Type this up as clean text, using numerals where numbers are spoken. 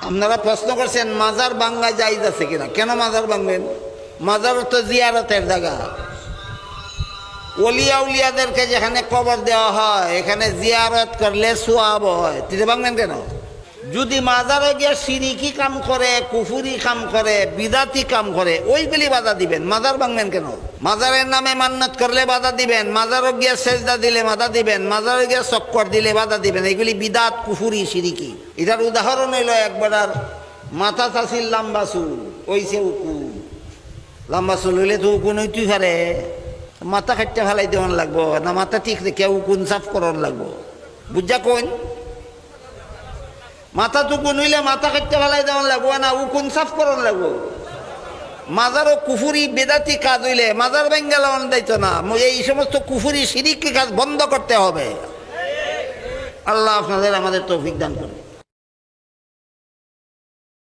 আপনারা প্রশ্ন করছেন মাজার ভাঙ্গা জায়েজ আছে কিনা। কেন মাজার ভাঙবেন? মাজার তো জিয়ারতের জায়গা। ওলিয়া উলিয়াদেরকে যেখানে কবর দেওয়া হয় এখানে জিয়ারত করলে সোয়াব হয়, তিনি ভাঙবেন কেন? যদি মাজারে গিয়ে শিরিকি কাম করে, কুফুরি কাম করে, বিদাতি কাম করে, ওইগুলি বাধা দিবেন, মাজার ভাঙবেন কেন? মাজারের নামে মান্নাত করলে বাধা দিবেন, মাজারে গিয়ে সেজদা দিলে বাধা দিবেন, মাজারে গিয়ে চক্কর দিলে বাধা দিবেন। এগুলি বিদাত, কুফুরি, শিরিকি। এটার উদাহরণ হইল একবার মাথা চাষির লাম্বা চুল, ওইছে উকুন। লম্বা চুল হইলে তো উকুন হইতেই পারে, মাথা খাটতে ফেলাই দেওয়ান লাগবো না, মাথা ঠিক রেখে উকুন সাফ করার লাগবো। বুঝা কোন মাথা টুকুন হইলে মাথা কাটতে ফেলাই দেওয়ান লাগবো না, উকুন সাফ করার লাগবো। মাজারও কুফুরি বেদাতি কাজ হইলে মাজার ভেঙ্গে লাগান দায়িত্ব না। এই সমস্ত কুফুরি শিরিকি কাজ বন্ধ করতে হবে। আল্লাহ আপনাদের আমাদের তৌফিক দান করুন।